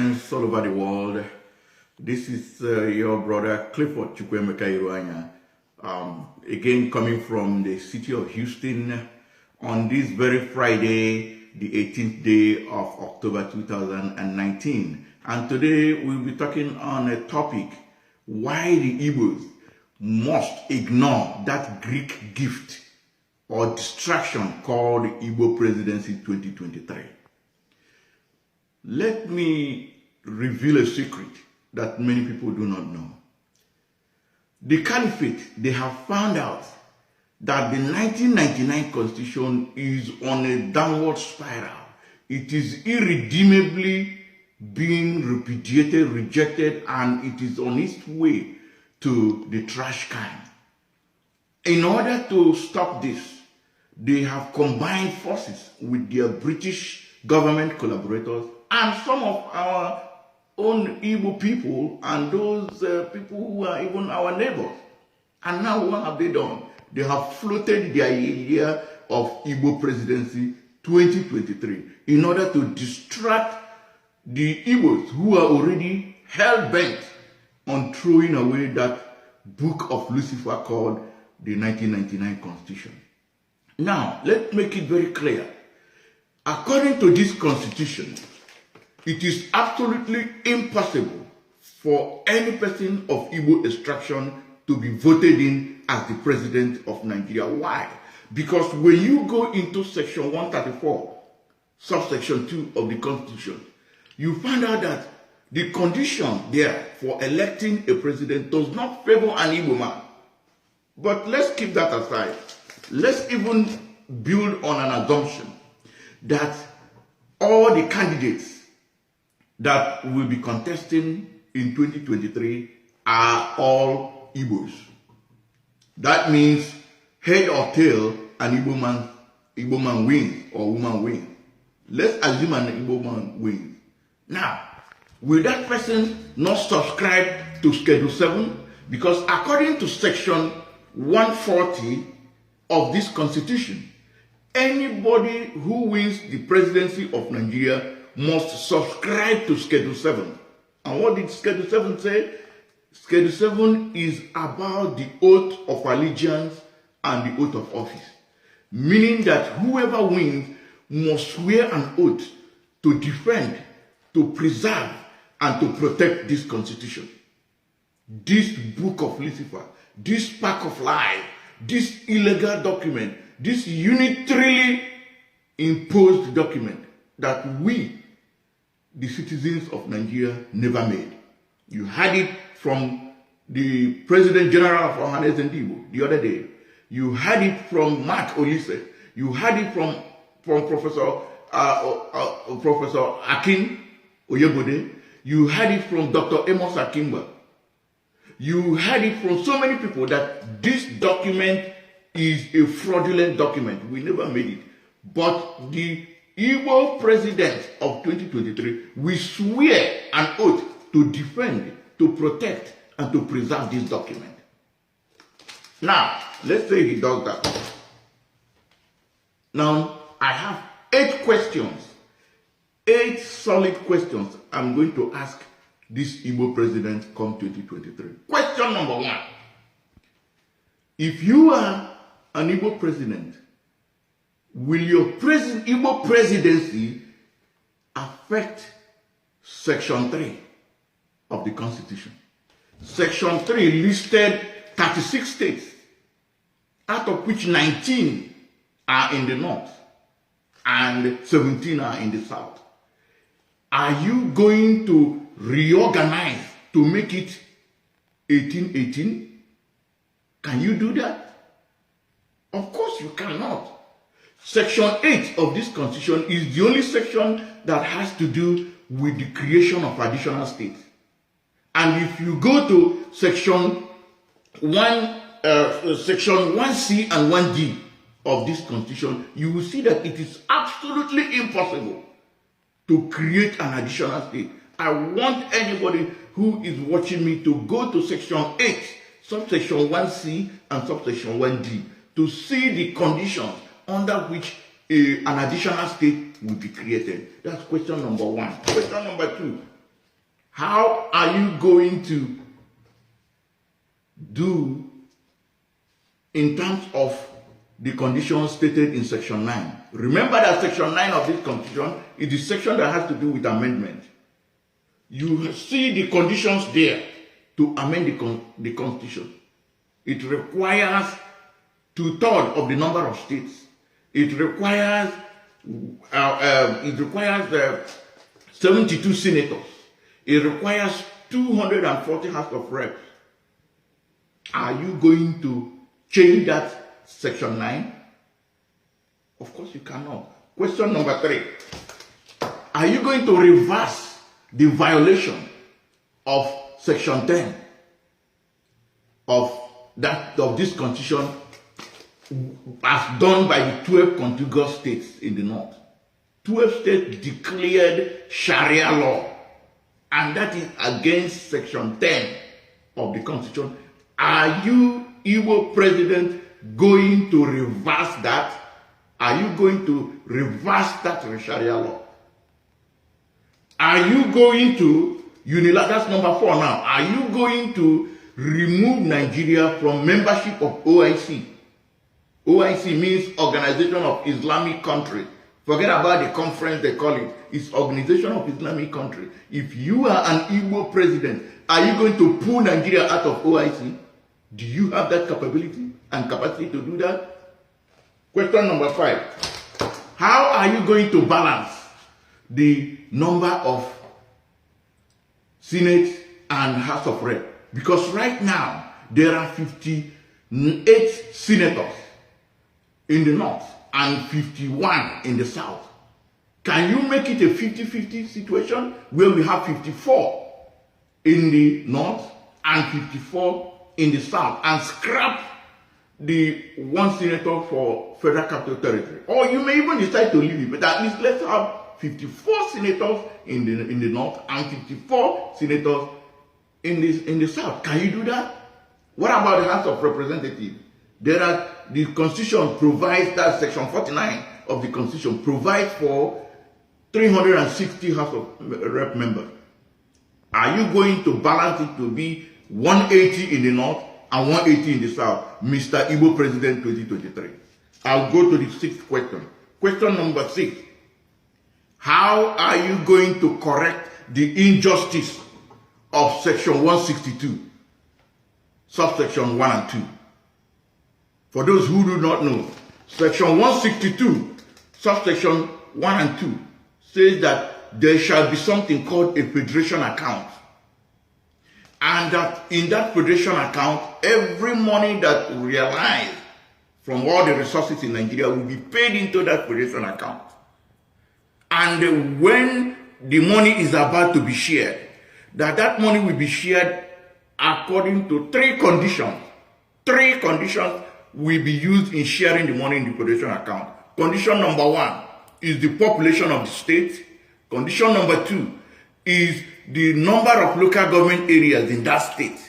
friends all over the world. This is your brother Clifford Chukwemeka Iruanya, again coming from the city of Houston on this very Friday, the 18th day of October 2019. And today we'll be talking on a topic, why the Igbos must ignore that Greek gift or distraction called Igbo Presidency 2023. Let me reveal a secret that many people do not know. The Caliphate, they have found out that the 1999 Constitution is on a downward spiral. It is irredeemably being repudiated, rejected, and it is on its way to the trash can. In order to stop this, they have combined forces with their British government collaborators and some of our own Igbo people and those people who are even our neighbors. And now what have they done? They have floated the idea of Igbo Presidency 2023 in order to distract the Igbos who are already hell-bent on throwing away that book of Lucifer called the 1999 Constitution. Now, let's make it very clear. According to this Constitution, it is absolutely impossible for any person of Igbo extraction to be voted in as the president of Nigeria. Why? Because when you go into section 134, subsection 2 of the Constitution, you find out that the condition there for electing a president does not favor an Igbo man. But let's keep that aside. Let's even build on an assumption that all the candidates that will be contesting in 2023 are all Igbos. That means head or tail, an Igbo man wins or woman wins. Let's assume an Igbo man wins. Now, will that person not subscribe to Schedule 7? Because according to Section 140 of this Constitution, anybody who wins the presidency of Nigeria must subscribe to Schedule 7. And what did Schedule 7 say? Schedule 7 is about the oath of allegiance and the oath of office. Meaning that whoever wins must swear an oath to defend, to preserve, and to protect this Constitution. This book of Lucifer, this pack of lies, this illegal document, this unitarily imposed document that we, the citizens of Nigeria, never made. You had it from the President General of Ohanes and Igbo the other day. You had it from Mark Olise. You had it from Professor Akin Oyebode. You had it from Dr. Amos Akimba. You had it from so many people that this document is a fraudulent document. We never made it. But the Igbo president of 2023, we swear an oath to defend, to protect, and to preserve this document. Now, let's say he does that. Now, I have 8 questions, 8 solid questions I'm going to ask this Igbo president come 2023. Question number 1. If you are an Igbo president, will your Igbo presidency affect Section 3 of the Constitution? Section 3 listed 36 states, out of which 19 are in the north and 17 are in the south. Are you going to reorganize to make it 1818? Can you do that? Of course you cannot. Section 8 of this Constitution is the only section that has to do with the creation of additional states. And if you go to Section 1C and 1D of this Constitution, you will see that it is absolutely impossible to create an additional state. I want anybody who is watching me to go to Section 8, subsection 1C and subsection 1D to see the conditions under which an additional state will be created. That's question number 1. Question number 2. How are you going to do in terms of the conditions stated in Section 9? Remember that Section 9 of this Constitution is the section that has to do with amendment. You see the conditions there to amend the Constitution. It requires 2/3 of the number of states. It requires 72 senators. It requires 240 House of Reps. Are you going to change that Section 9? Of course you cannot. Question number 3. Are you going to reverse the violation of Section 10 of this Constitution as done by the 12 contiguous states in the north? 12 states declared Sharia law, and that is against Section 10 of the Constitution. Are you, Igbo president, going to reverse that? Are you going to reverse that Sharia law? Are you going to, that's number 4 now, are you going to remove Nigeria from membership of OIC? OIC means Organization of Islamic Countries. Forget about the conference they call it. It's Organization of Islamic Countries. If you are an Igbo president, are you going to pull Nigeria out of OIC? Do you have that capability and capacity to do that? Question number 5. How are you going to balance the number of Senate and House of Reps? Because right now, there are 58 senators in the north and 51 in the south. Can you make it a 50-50 situation where we have 54 in the north and 54 in the south and scrap the 1 senator for Federal Capital Territory? Or you may even decide to leave it, but at least let's have 54 senators in the north and 54 senators in the south. Can you do that? What about the House of Representatives? The Constitution provides that Section 49 of the Constitution provides for 360 House of Rep members. Are you going to balance it to be 180 in the north and 180 in the south, Mr. Igbo President 2023? I'll go to the 6th question. Question number 6. How are you going to correct the injustice of Section 162, subsection 1 and 2? For those who do not know, Section 162, subsection 1 and 2 says that there shall be something called a federation account. And that in that federation account, every money that realized from all the resources in Nigeria will be paid into that federation account. And when the money is about to be shared, that money will be shared according to 3 conditions. 3 conditions will be used in sharing the money in the federation account. Condition number 1 is the population of the state. Condition number 2 is the number of local government areas in that state.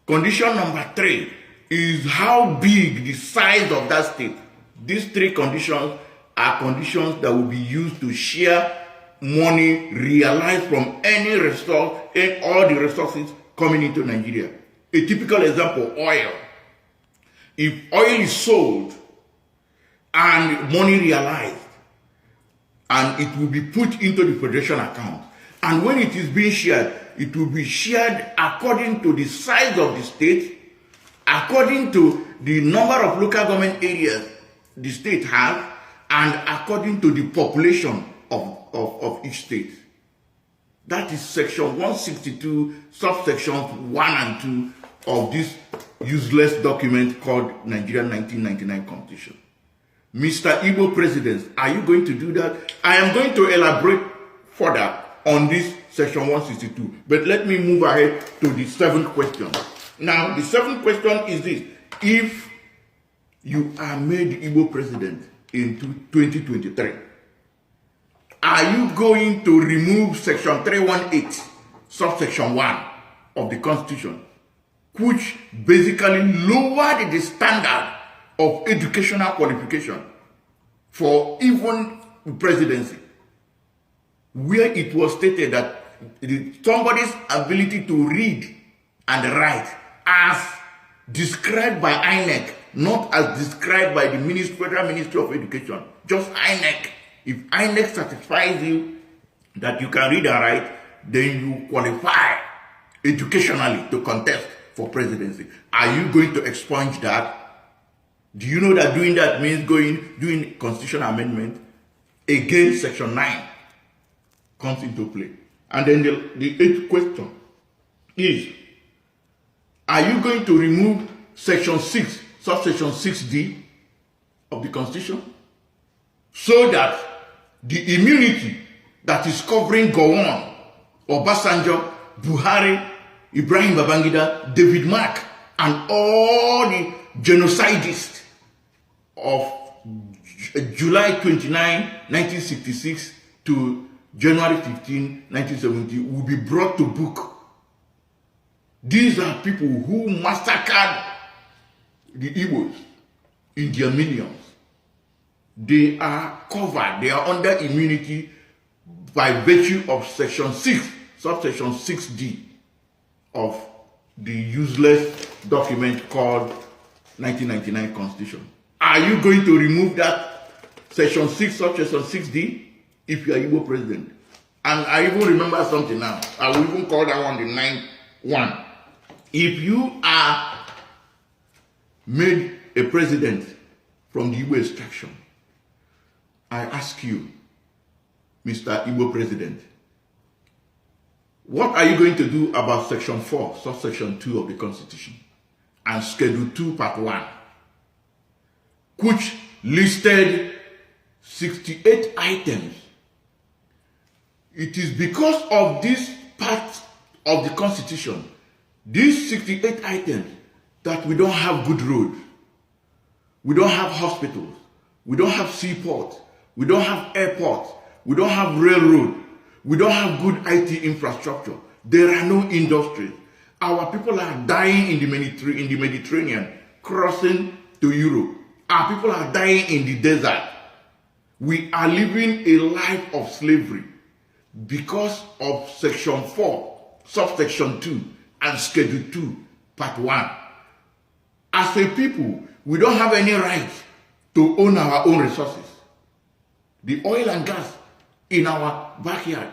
Condition number 3 is how big the size of that state. These 3 conditions are conditions that will be used to share money realized from any resource and all the resources coming into Nigeria. A typical example, oil. If oil is sold and money realized, and it will be put into the federation account, and when it is being shared, it will be shared according to the size of the state, according to the number of local government areas the state has, and according to the population of each state. That is Section 162, subsections 1 and 2 of this useless document called Nigerian 1999 Constitution. Mr. Igbo President, are you going to do that? I am going to elaborate further on this Section 162, but let me move ahead to the 7th question. Now, the 7th question is this. If you are made Igbo President in 2023, are you going to remove Section 318, subsection 1 of the Constitution, which basically lowered the standard of educational qualification for even presidency, where it was stated that somebody's ability to read and write as described by INEC, not as described by the Federal Ministry of Education, just INEC. If INEC satisfies you that you can read and write, then you qualify educationally to contest for presidency. Are you going to expunge that? Do you know that doing that means doing constitutional amendment against Section 9 comes into play? And then the eighth question is, are you going to remove Section 6, subsection 6D of the Constitution, so that the immunity that is covering Gowon, Obasanjo, Buhari, Ibrahim Babangida, David Mark, and all the genocidists of July 29, 1966 to January 15, 1970 will be brought to book? These are people who massacred the Igbos in their millions. They are covered, they are under immunity by virtue of Section 6, subsection 6D of the useless document called 1999 Constitution. Are you going to remove that Section 6, subsection 6D if you are Igbo president? And I even remember something now. I will even call that one the 9th one. If you are made a president from the Igbo extraction, I ask you, Mr. Igbo President, what are you going to do about Section 4, subsection 2 of the Constitution and Schedule 2, Part 1, which listed 68 items? It is because of this part of the Constitution, these 68 items, that we don't have good roads, we don't have hospitals, we don't have seaports, we don't have airports, we don't have railroad, we don't have good IT infrastructure. There are no industries. Our people are dying in the Mediterranean, crossing to Europe. Our people are dying in the desert. We are living a life of slavery because of Section 4, subsection 2, and Schedule 2, Part 1. As a people, we don't have any right to own our own resources. The oil and gas in our backyard,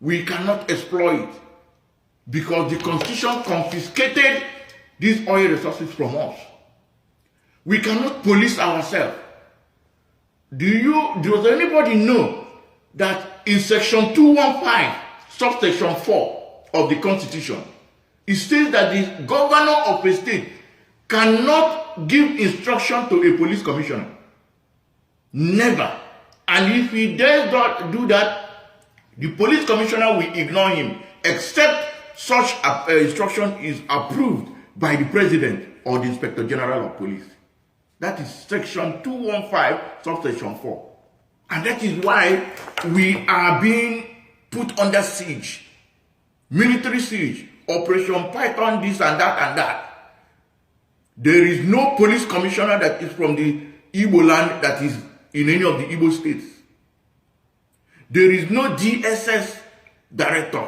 we cannot exploit it because the Constitution confiscated these oil resources from us. We cannot police ourselves. Does anybody know that in Section 215, subsection 4 of the Constitution, it says that the governor of a state cannot give instruction to a police commissioner? Never. And if he does not do that, the police commissioner will ignore him, except such instruction is approved by the president or the inspector general of police. That is Section 215, subsection 4. And that is why we are being put under siege, military siege, Operation Python, this and that and that. There is no police commissioner that is from the Igbo land that is in any of the Igbo states. There is no DSS director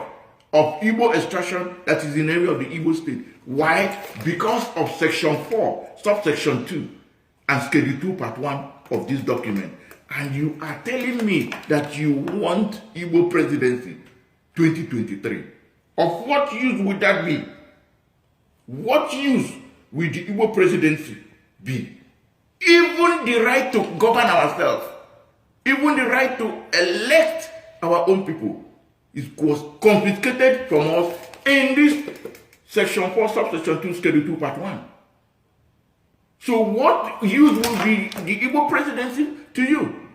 of Igbo extraction that is in any of the Igbo states. Why? Because of Section 4, subsection 2, and Schedule 2, Part 1 of this document. And you are telling me that you want Igbo presidency 2023. Of what use would that be? What use will the Igbo presidency be? Even the right to govern ourselves, even the right to elect our own people, was confiscated from us in this Section 4, subsection 2, Schedule 2, Part 1. So what use will be the Igbo presidency to you?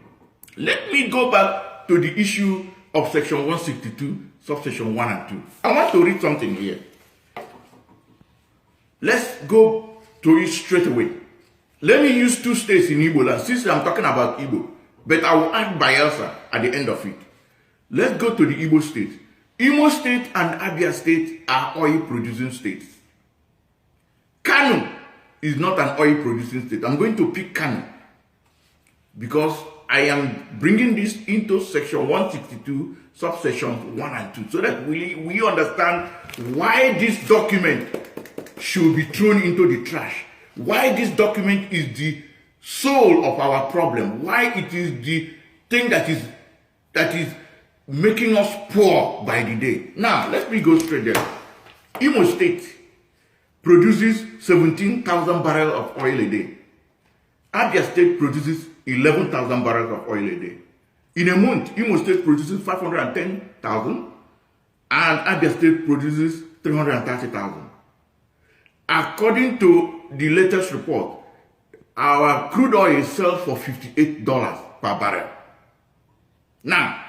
Let me go back to the issue of Section 162, subsection 1 and 2. I want to read something here. Let's go to it straight away. Let me use two states in Igbo land, since I'm talking about Igbo, but I will add Bayelsa at the end of it. Let's go to the Igbo states. Imo State and Abia State are oil-producing states. Kano is not an oil-producing state. I'm going to pick Kano because I am bringing this into section 162, subsections 1 and 2, so that we understand why this document should be thrown into the trash, why this document is the soul of our problem, why it is the thing that is making us poor by the day. Now, let me go straight there. Imo State produces 17,000 barrels of oil a day. Abia State produces 11,000 barrels of oil a day. In a month, Imo State produces 510,000 and Abia State produces 330,000. According to the latest report, our crude oil sells for $58 per barrel. Now,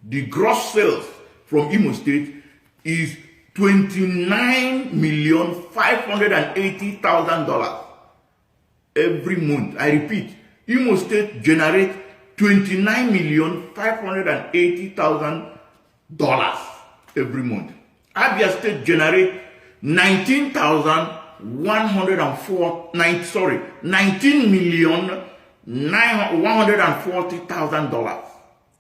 the gross sales from Imo State is $29,580,000 every month. I repeat, Imo State generates $29,580,000 every month. Abia State generates $19,140,000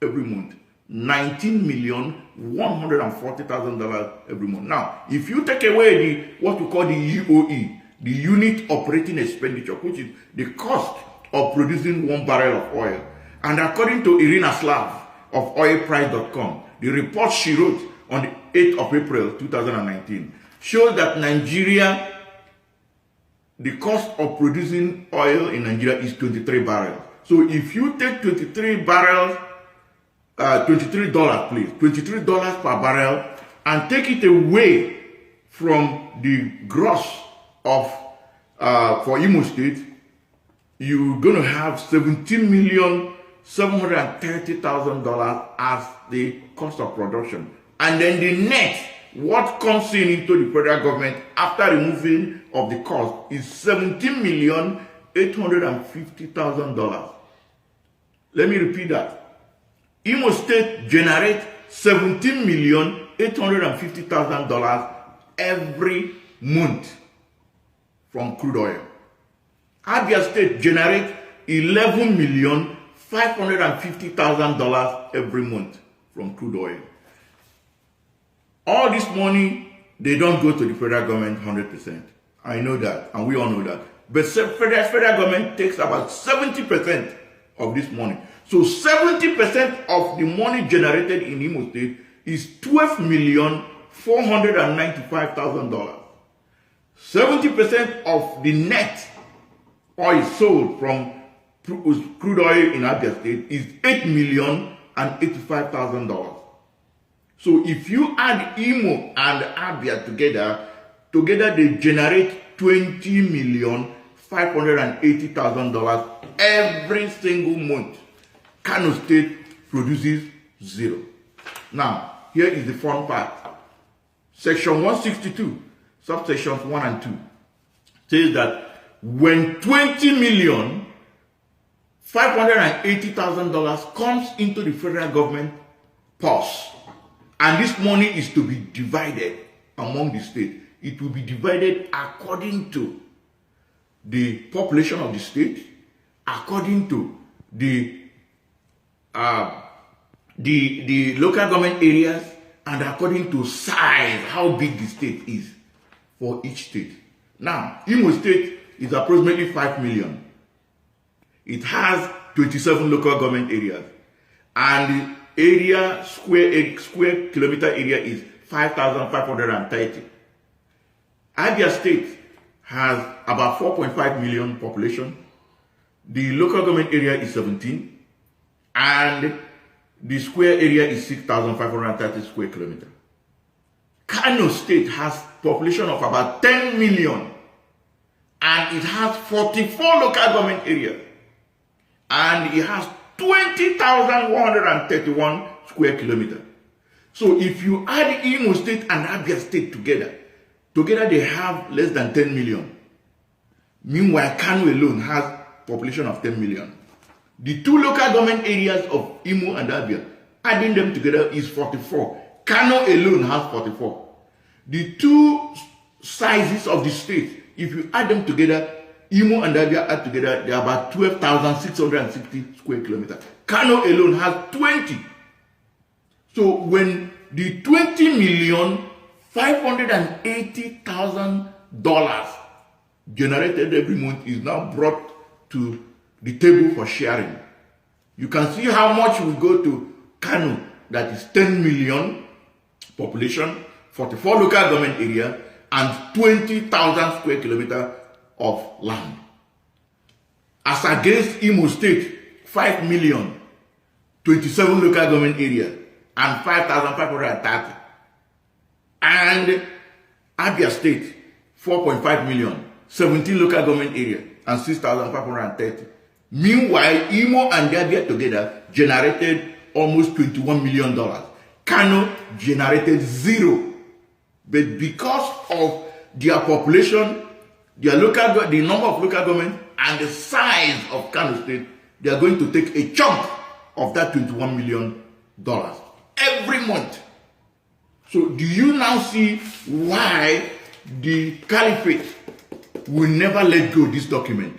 every month. $19,140,000 every month. Now, if you take away what we call the UOE, the unit operating expenditure, which is the cost of producing 1 barrel of oil, and according to Irina Slav of oilprice.com, the report she wrote on the 8th of April 2019 shows that Nigeria, the cost of producing oil in Nigeria is 23 barrels. So if you take 23 barrels, $23, please, $23 per barrel, and take it away from the gross of for Imo State, you're going to have $17,730,000 as the cost of production. And then the net, what comes into the federal government after removing of the cost, is $17,850,000. Let me repeat that. Imo State generates $17,850,000 every month from crude oil. Abia State generates $11,550,000 every month from crude oil. All this money, they don't go to the federal government 100%. I know that, and we all know that. But federal government takes about 70% of this money. So 70% of the money generated in Imo State is $12,495,000. 70% of the net oil sold from crude oil in Abia State is $8,085,000. So if you add Imo and Abia together they generate $20,580,000 every single month. Kano State produces 0. Now, here is the fun part. Section 162, subsections 1 and 2, says that when $20,580,000 comes into the federal government purse, and this money is to be divided among the state, it will be divided according to the population of the state, according to the local government areas, and according to size, how big the state is for each state. Now, Imo State is approximately 5 million. It has 27 local government areas, and the area square kilometer area is 5,530. Abia State has about 4.5 million population. The local government area is 17, and the square area is 6,530 square kilometers. Kano State has population of about 10 million, and it has 44 local government areas, and it has 20,131 square kilometers. So if you add Imo State and Abia State together they have less than 10 million. Meanwhile, Kano alone has population of 10 million. The two local government areas of Imo and Abia, adding them together is 44. Kano alone has 44. The two sizes of the state, if you add them together, Imo and Abia add together, they are about 12,660 square kilometers. Kano alone has 20. So when the $20,580,000 generated every month is now brought to the table for sharing, you can see how much will go to Kano, that is 10 million population, 44 local government area, and 20,000 square kilometers of land. As against Imo State, 5 million, 27 local government area, and 5,530. And Abia State, 4.5 million, 17 local government area, and 6,530. Meanwhile, Imo and Abia together generated almost $21 million. Kano generated zero. But because of their population, the number of local government, and the size of Kano State, they are going to take a chunk of that $21 million every month. So do you now see why the caliphate will never let go of this document?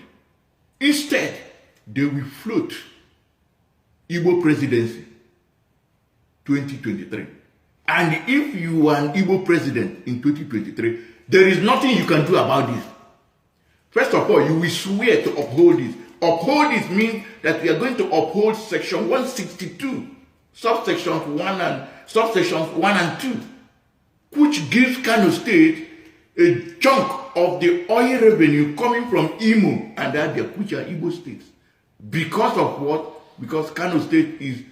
Instead, they will float Igbo presidency 2023. And if you are an Igbo president in 2023, there is nothing you can do about this. First of all, you will swear to uphold this. Uphold this means that we are going to uphold section 162, subsections 1 and 2, which gives Kano State a chunk of the oil revenue coming from Imo and Abia, which are Igbo states. Because of what? Because Kano State is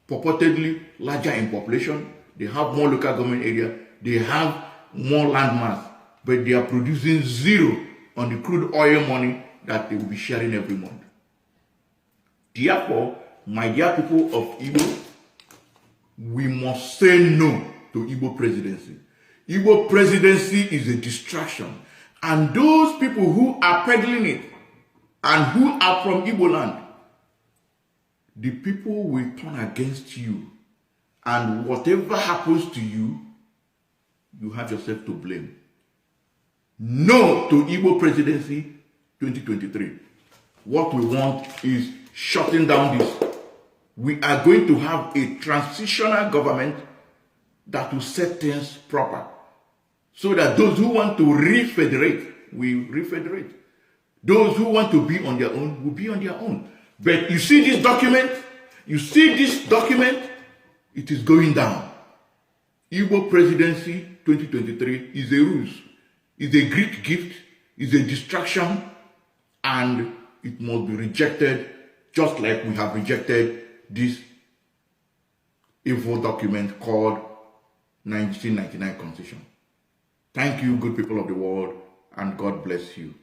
purportedly larger in population, they have more local government area, they have more land mass, but they are producing zero on the crude oil money that they will be sharing every month. Therefore, my dear people of Igbo, we must say no to Igbo presidency. Igbo presidency is a distraction. And those people who are peddling it and who are from Igbo land, the people will turn against you. And whatever happens to you, you have yourself to blame. No to Igbo presidency 2023. What we want is shutting down this. We are going to have a transitional government that will set things proper, so that those who want to refederate will refederate. Those who want to be on their own will be on their own. But you see this document? It is going down. Igbo presidency 2023 is a ruse, is a Greek gift, is a distraction, and it must be rejected, just like we have rejected this evil document called 1999 Constitution. Thank you, good people of the world, and God bless you.